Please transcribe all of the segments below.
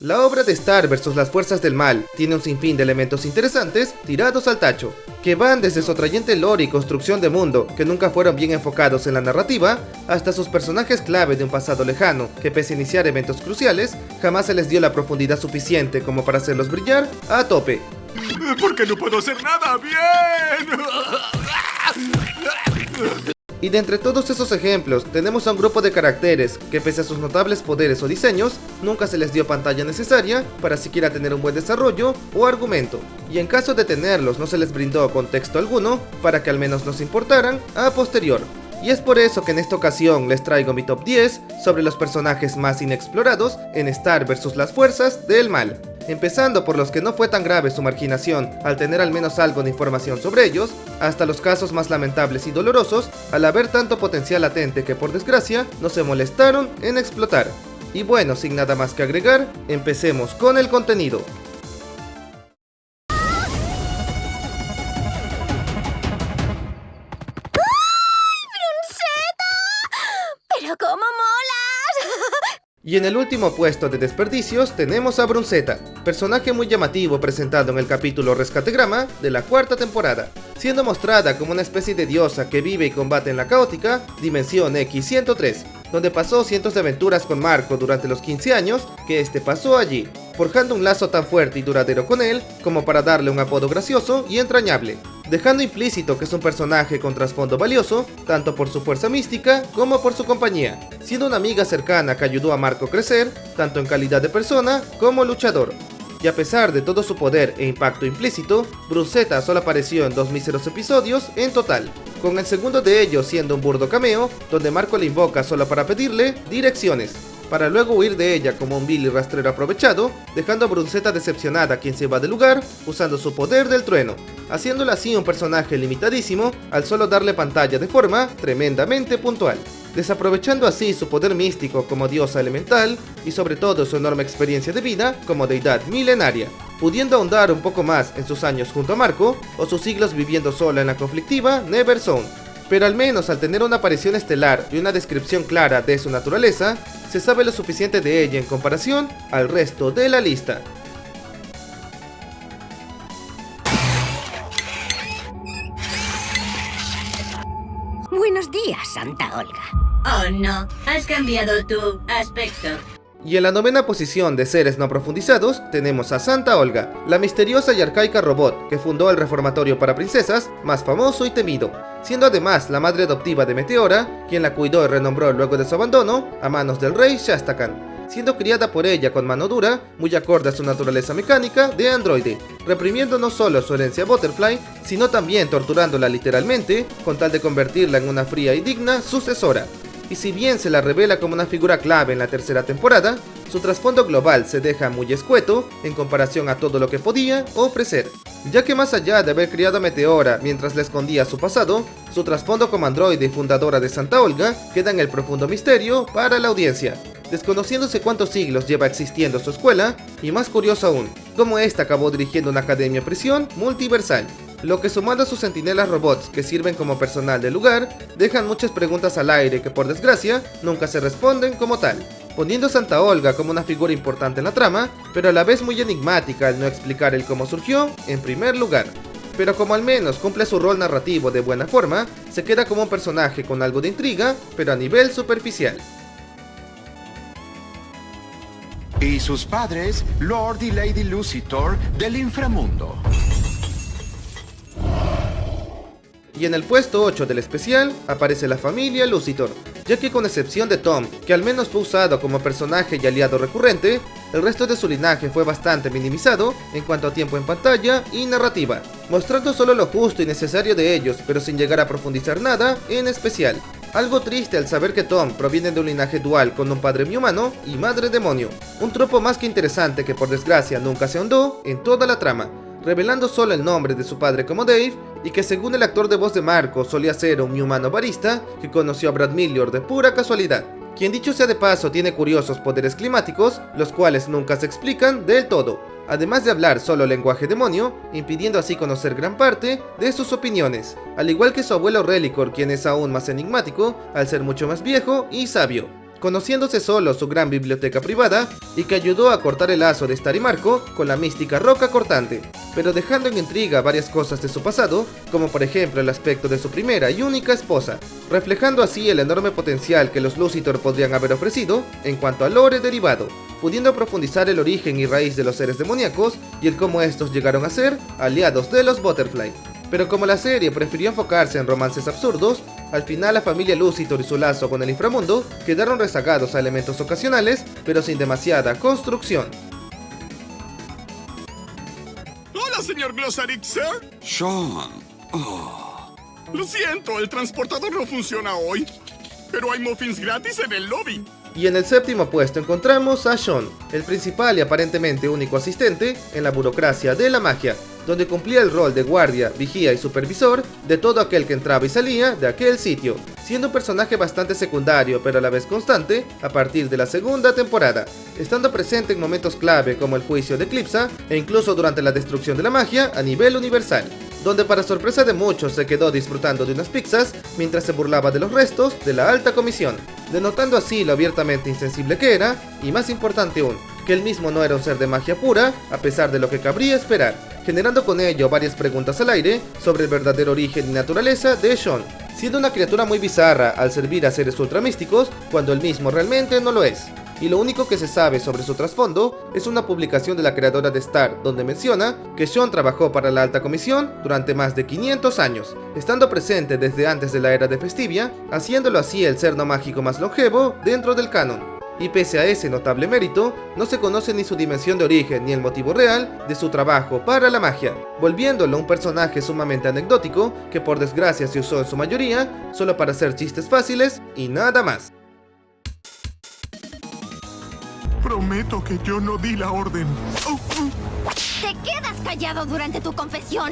La obra de Star vs las fuerzas del mal tiene un sinfín de elementos interesantes tirados al tacho, que van desde su atrayente lore y construcción de mundo, que nunca fueron bien enfocados en la narrativa, hasta sus personajes clave de un pasado lejano, que pese a iniciar eventos cruciales, jamás se les dio la profundidad suficiente como para hacerlos brillar a tope. ¿Por qué no puedo hacer nada bien? Y de entre todos esos ejemplos, tenemos a un grupo de caracteres que pese a sus notables poderes o diseños, nunca se les dio pantalla necesaria para siquiera tener un buen desarrollo o argumento. Y en caso de tenerlos no se les brindó contexto alguno para que al menos nos importaran a posterior. Y es por eso que en esta ocasión les traigo mi top 10 sobre los personajes más inexplorados en Star vs las fuerzas del mal. Empezando por los que no fue tan grave su marginación al tener al menos algo de información sobre ellos, hasta los casos más lamentables y dolorosos al haber tanto potencial latente que por desgracia no se molestaron en explotar. Y bueno, sin nada más que agregar, empecemos con el contenido. ¡Pero cómo molas! Y en el último puesto de desperdicios tenemos a Brunsetta, personaje muy llamativo presentado en el capítulo Rescategrama de la cuarta temporada, siendo mostrada como una especie de diosa que vive y combate en la caótica Dimensión X-103, donde pasó cientos de aventuras con Marco durante los 15 años que este pasó allí, forjando un lazo tan fuerte y duradero con él como para darle un apodo gracioso y entrañable, dejando implícito que es un personaje con trasfondo valioso, tanto por su fuerza mística como por su compañía, siendo una amiga cercana que ayudó a Marco a crecer, tanto en calidad de persona como luchador. Y a pesar de todo su poder e impacto implícito, Brunsetta solo apareció en 2 míseros episodios en total, con el segundo de ellos siendo un burdo cameo, donde Marco le invoca solo para pedirle direcciones, para luego huir de ella como un vil y rastrero aprovechado, dejando a Brunsetta decepcionada quien se va del lugar usando su poder del trueno, haciéndola así un personaje limitadísimo al solo darle pantalla de forma tremendamente puntual, desaprovechando así su poder místico como diosa elemental y sobre todo su enorme experiencia de vida como deidad milenaria, pudiendo ahondar un poco más en sus años junto a Marco o sus siglos viviendo sola en la conflictiva Neverzone. Pero al menos al tener una aparición estelar y una descripción clara de su naturaleza, se sabe lo suficiente de ella en comparación al resto de la lista. Buenos días, Santa Olga. Oh no, has cambiado tu aspecto. Y en la novena posición de seres no profundizados tenemos a Santa Olga, la misteriosa y arcaica robot que fundó el reformatorio para princesas más famoso y temido, siendo además la madre adoptiva de Meteora, quien la cuidó y renombró luego de su abandono a manos del rey Shastakan, siendo criada por ella con mano dura, muy acorde a su naturaleza mecánica de androide, reprimiendo no solo su herencia Butterfly, sino también torturándola literalmente, con tal de convertirla en una fría y digna sucesora. Y si bien se la revela como una figura clave en la tercera temporada, su trasfondo global se deja muy escueto en comparación a todo lo que podía ofrecer, ya que más allá de haber criado a Meteora mientras le escondía su pasado, su trasfondo como androide y fundadora de Santa Olga queda en el profundo misterio para la audiencia, desconociéndose cuántos siglos lleva existiendo su escuela, y más curioso aún, cómo esta acabó dirigiendo una academia prisión multiversal. Lo que sumado a sus centinelas robots que sirven como personal del lugar, dejan muchas preguntas al aire que por desgracia nunca se responden como tal, poniendo a Santa Olga como una figura importante en la trama, pero a la vez muy enigmática al no explicar el cómo surgió en primer lugar. Pero como al menos cumple su rol narrativo de buena forma, se queda como un personaje con algo de intriga, pero a nivel superficial. Y sus padres, Lord y Lady Lucitor del inframundo. Y en el puesto 8 del especial aparece la familia Lucitor, ya que con excepción de Tom, que al menos fue usado como personaje y aliado recurrente, el resto de su linaje fue bastante minimizado en cuanto a tiempo en pantalla y narrativa, mostrando solo lo justo y necesario de ellos, pero sin llegar a profundizar nada en especial. Algo triste al saber que Tom proviene de un linaje dual con un padre mi-humano y madre demonio, un tropo más que interesante que por desgracia nunca se ahondó en toda la trama, revelando solo el nombre de su padre como Dave, y que según el actor de voz de Marco solía ser un mi-humano barista que conoció a Brad Millard de pura casualidad, quien dicho sea de paso tiene curiosos poderes climáticos, los cuales nunca se explican del todo, además de hablar solo lenguaje demonio, impidiendo así conocer gran parte de sus opiniones, al igual que su abuelo Relicor, quien es aún más enigmático al ser mucho más viejo y sabio. conociéndose solo su gran biblioteca privada y que ayudó a cortar el lazo de Star y Marco con la mística roca cortante, pero dejando en intriga varias cosas de su pasado, como por ejemplo el aspecto de su primera y única esposa, reflejando así el enorme potencial que los Lucitor podrían haber ofrecido en cuanto a lore derivado, pudiendo profundizar el origen y raíz de los seres demoníacos y el cómo estos llegaron a ser aliados de los Butterfly. Pero como la serie prefirió enfocarse en romances absurdos, al final la familia Lucitor y su lazo con el inframundo quedaron rezagados a elementos ocasionales, pero sin demasiada construcción. Hola, señor Glossaric, sir. Sean. Lo siento, el transportador no funciona hoy. Pero hay muffins gratis en el lobby. Y en el séptimo puesto encontramos a Sean, el principal y aparentemente único asistente en la burocracia de la magia, donde cumplía el rol de guardia, vigía y supervisor de todo aquel que entraba y salía de aquel sitio, siendo un personaje bastante secundario pero a la vez constante a partir de la segunda temporada, estando presente en momentos clave como el juicio de Eclipsa e incluso durante la destrucción de la magia a nivel universal, donde para sorpresa de muchos se quedó disfrutando de unas pizzas mientras se burlaba de los restos de la alta comisión, denotando así lo abiertamente insensible que era, y más importante aún, que él mismo no era un ser de magia pura, a pesar de lo que cabría esperar, generando con ello varias preguntas al aire sobre el verdadero origen y naturaleza de Sean, siendo una criatura muy bizarra al servir a seres ultramísticos cuando él mismo realmente no lo es. Y lo único que se sabe sobre su trasfondo es una publicación de la creadora de Star donde menciona que Sean trabajó para la alta comisión durante más de 500 años, estando presente desde antes de la era de Festivia, haciéndolo así el ser no mágico más longevo dentro del canon. Y pese a ese notable mérito, no se conoce ni su dimensión de origen ni el motivo real de su trabajo para la magia, volviéndolo un personaje sumamente anecdótico que por desgracia se usó en su mayoría solo para hacer chistes fáciles y nada más. Prometo que yo no di la orden. Te quedas callado durante tu confesión.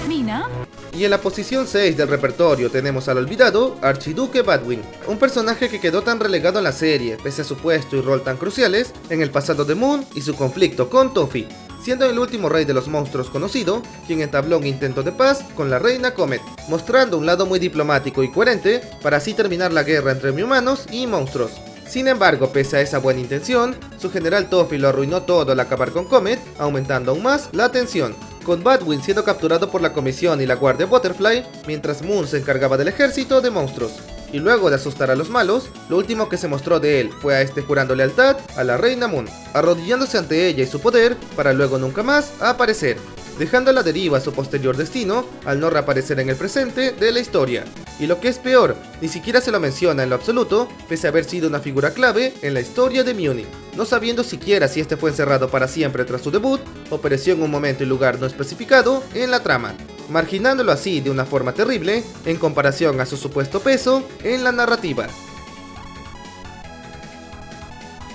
¿Mina? Y en la posición 6 del repertorio tenemos al olvidado Archiduque Badwin, un personaje que quedó tan relegado en la serie, pese a su puesto y rol tan cruciales, en el pasado de Moon y su conflicto con Toffee, siendo el último rey de los monstruos conocido, quien entabló un intento de paz con la reina Comet, mostrando un lado muy diplomático y coherente para así terminar la guerra entre humanos y monstruos. Sin embargo, pese a esa buena intención, su general Toffee lo arruinó todo al acabar con Comet, aumentando aún más la tensión, con Badwin siendo capturado por la comisión y la guardia Butterfly, mientras Moon se encargaba del ejército de monstruos. Y luego de asustar a los malos, lo último que se mostró de él fue a este jurando lealtad a la reina Moon, arrodillándose ante ella y su poder para luego nunca más aparecer, dejando a la deriva su posterior destino al no reaparecer en el presente de la historia. Y lo que es peor, ni siquiera se lo menciona en lo absoluto, pese a haber sido una figura clave en la historia de Muni, no sabiendo siquiera si este fue encerrado para siempre tras su debut o pereció en un momento y lugar no especificado en la trama, marginándolo así de una forma terrible en comparación a su supuesto peso en la narrativa.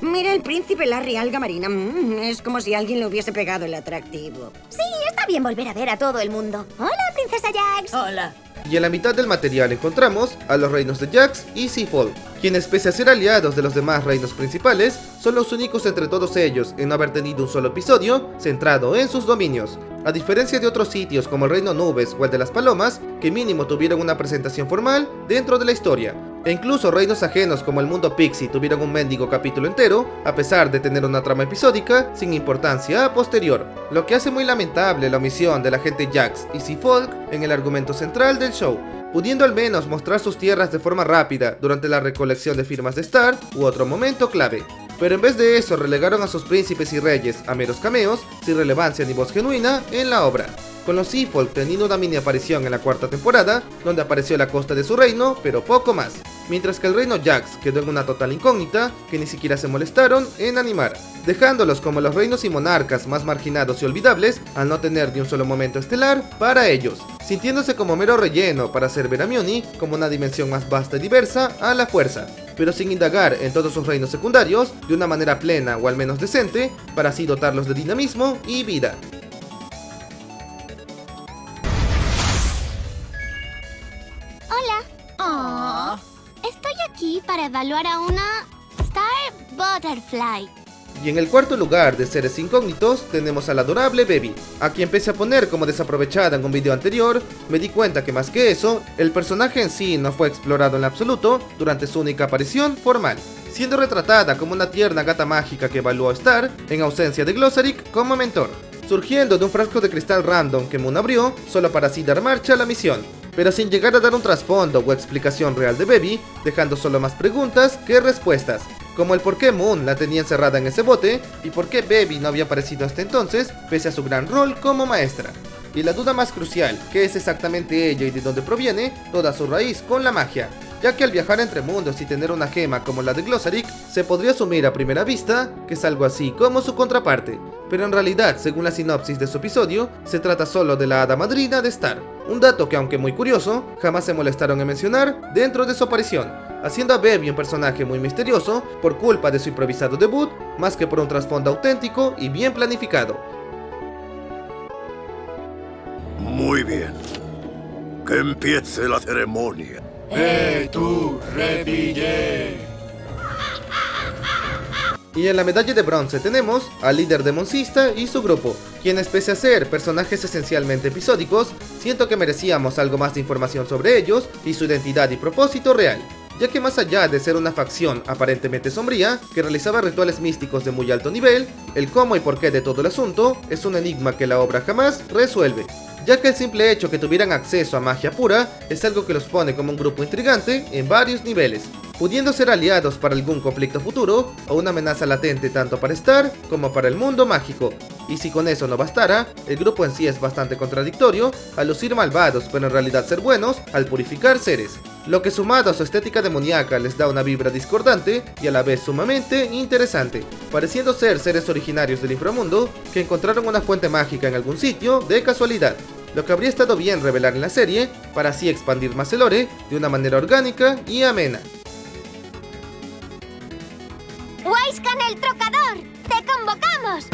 Mira el príncipe Larry Alga Marina. Es como si alguien le hubiese pegado el atractivo. Sí, está bien volver a ver a todo el mundo. Hola, princesa Jax. Hola. Y en la mitad del material encontramos a los reinos de Jax y Seafold, quienes pese a ser aliados de los demás reinos principales, son los únicos entre todos ellos en no haber tenido un solo episodio centrado en sus dominios, a diferencia de otros sitios como el Reino Nubes o el de las Palomas, que mínimo tuvieron una presentación formal dentro de la historia. E incluso reinos ajenos como el mundo Pixie tuvieron un mendigo capítulo entero, a pesar de tener una trama episódica sin importancia posterior, lo que hace muy lamentable la omisión de la gente Jax y Seafolk en el argumento central del show, pudiendo al menos mostrar sus tierras de forma rápida durante la recolección de firmas de Star u otro momento clave. Pero en vez de eso relegaron a sus príncipes y reyes a meros cameos, sin relevancia ni voz genuina en la obra, con los Seafolk teniendo una mini aparición en la cuarta temporada, donde apareció la costa de su reino, pero poco más, mientras que el reino Jax quedó en una total incógnita que ni siquiera se molestaron en animar, dejándolos como los reinos y monarcas más marginados y olvidables al no tener ni un solo momento estelar para ellos, sintiéndose como mero relleno para hacer ver a Muni como una dimensión más vasta y diversa a la fuerza, pero sin indagar en todos sus reinos secundarios de una manera plena o al menos decente, para así dotarlos de dinamismo y vida. Hola. Estoy aquí para evaluar a una Star Butterfly. Y en el cuarto lugar de seres incógnitos tenemos a la adorable Baby, a quien pese a poner como desaprovechada en un video anterior, me di cuenta que más que eso, el personaje en sí no fue explorado en absoluto durante su única aparición formal, siendo retratada como una tierna gata mágica que evaluó a Star, en ausencia de Glossaryck, como mentor, surgiendo de un frasco de cristal random que Moon abrió, solo para así dar marcha a la misión, pero sin llegar a dar un trasfondo o explicación real de Baby, dejando solo más preguntas que respuestas, como el por qué Moon la tenía encerrada en ese bote, y por qué Baby no había aparecido hasta entonces, pese a su gran rol como maestra. Y la duda más crucial, ¿qué es exactamente ella y de dónde proviene? Toda su raíz con la magia, ya que al viajar entre mundos y tener una gema como la de Glossaryck, se podría asumir a primera vista que es algo así como su contraparte, pero en realidad, según la sinopsis de su episodio, se trata solo de la hada madrina de Star, un dato que aunque muy curioso, jamás se molestaron en mencionar dentro de su aparición, haciendo a Baby un personaje muy misterioso por culpa de su improvisado debut, más que por un trasfondo auténtico y bien planificado. Muy bien. Que empiece la ceremonia. tú, repille! Y en la medalla de bronce tenemos al líder demoncista y su grupo, quienes pese a ser personajes esencialmente episódicos, siento que merecíamos algo más de información sobre ellos y su identidad y propósito real, ya que más allá de ser una facción aparentemente sombría, que realizaba rituales místicos de muy alto nivel, el cómo y por qué de todo el asunto es un enigma que la obra jamás resuelve, ya que el simple hecho que tuvieran acceso a magia pura es algo que los pone como un grupo intrigante en varios niveles, pudiendo ser aliados para algún conflicto futuro o una amenaza latente tanto para Star como para el mundo mágico. Y si con eso no bastara, el grupo en sí es bastante contradictorio al lucir malvados pero en realidad ser buenos al purificar seres, lo que sumado a su estética demoníaca les da una vibra discordante y a la vez sumamente interesante, pareciendo ser seres originarios del inframundo que encontraron una fuente mágica en algún sitio de casualidad, lo que habría estado bien revelar en la serie para así expandir más el lore de una manera orgánica y amena. ¡Waiscan el trocador! ¡Te convocamos!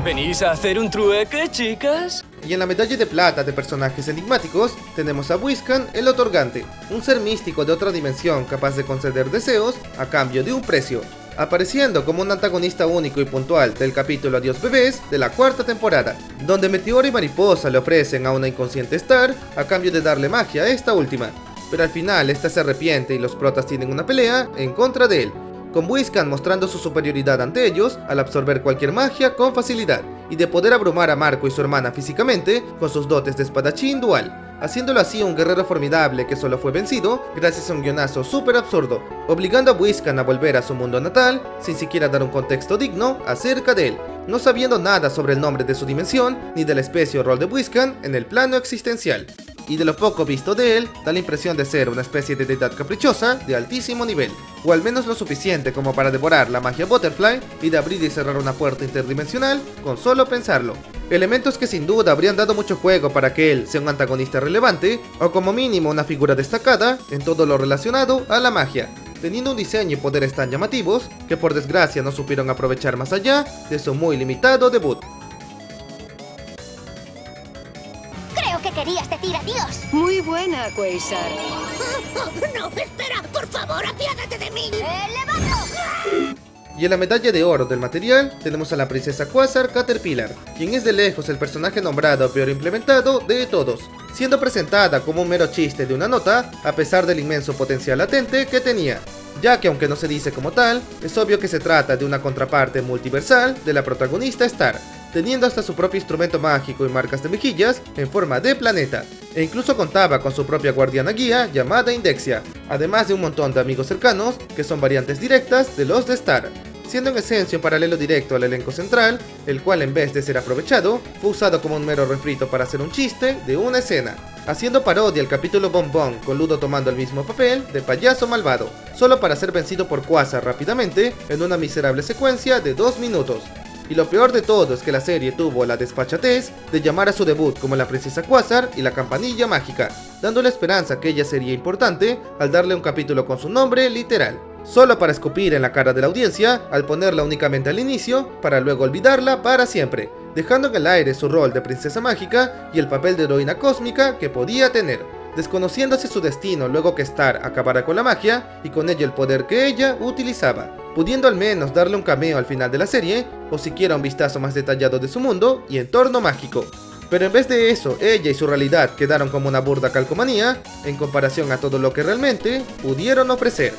¿Venís a hacer un trueque, chicas? Y en la medalla de plata de personajes enigmáticos tenemos a Whiscan el Otorgante, un ser místico de otra dimensión capaz de conceder deseos a cambio de un precio, apareciendo como un antagonista único y puntual del capítulo Adiós Bebés de la cuarta temporada, donde Meteoro y Mariposa le ofrecen a una inconsciente Star a cambio de darle magia a esta última, pero al final esta se arrepiente y los protas tienen una pelea en contra de él, con Whiscan mostrando su superioridad ante ellos al absorber cualquier magia con facilidad y de poder abrumar a Marco y su hermana físicamente con sus dotes de espadachín dual, haciéndolo así un guerrero formidable que solo fue vencido gracias a un guionazo súper absurdo, obligando a Whiscan a volver a su mundo natal sin siquiera dar un contexto digno acerca de él, no sabiendo nada sobre el nombre de su dimensión ni de la especie o rol de Whiscan en el plano existencial. Y de lo poco visto de él, da la impresión de ser una especie de deidad caprichosa de altísimo nivel, o al menos lo suficiente como para devorar la magia Butterfly y de abrir y cerrar una puerta interdimensional con solo pensarlo. Elementos que sin duda habrían dado mucho juego para que él sea un antagonista relevante, o como mínimo una figura destacada en todo lo relacionado a la magia, teniendo un diseño y poderes tan llamativos que por desgracia no supieron aprovechar más allá de su muy limitado debut. Creo que querías decir adiós. Muy buena, Quasar. ¡No, espera! ¡Por favor, apiádate de mí! ¡Elevato! Y en la medalla de oro del material tenemos a la princesa Quasar Caterpillar, quien es de lejos el personaje nombrado peor implementado de todos, siendo presentada como un mero chiste de una nota a pesar del inmenso potencial latente que tenía, ya que aunque no se dice como tal, es obvio que se trata de una contraparte multiversal de la protagonista Star, teniendo hasta su propio instrumento mágico y marcas de mejillas en forma de planeta, e incluso contaba con su propia guardiana guía llamada Indexia, además de un montón de amigos cercanos que son variantes directas de los de Star, siendo en esencia un paralelo directo al elenco central, el cual en vez de ser aprovechado, fue usado como un mero refrito para hacer un chiste de una escena, haciendo parodia al capítulo Bon Bon con Ludo tomando el mismo papel de payaso malvado, solo para ser vencido por Quasar rápidamente en una miserable secuencia de 2 minutos. Y lo peor de todo es que la serie tuvo la desfachatez de llamar a su debut como la princesa Quasar y la campanilla mágica, dándole esperanza que ella sería importante al darle un capítulo con su nombre literal, solo para escupir en la cara de la audiencia al ponerla únicamente al inicio para luego olvidarla para siempre, dejando en el aire su rol de princesa mágica y el papel de heroína cósmica que podía tener, desconociéndose su destino luego que Star acabara con la magia y con ello el poder que ella utilizaba, pudiendo al menos darle un cameo al final de la serie o siquiera un vistazo más detallado de su mundo y entorno mágico. Pero en vez de eso, ella y su realidad quedaron como una burda calcomanía en comparación a todo lo que realmente pudieron ofrecer.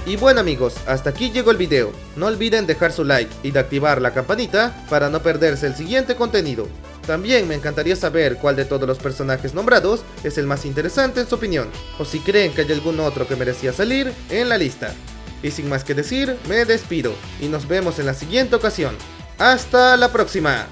Y bueno amigos, hasta aquí llegó el video. No olviden dejar su like y de activar la campanita para no perderse el siguiente contenido. También me encantaría saber cuál de todos los personajes nombrados es el más interesante en su opinión, o si creen que hay algún otro que merecía salir en la lista. Y sin más que decir, me despido y nos vemos en la siguiente ocasión. ¡Hasta la próxima!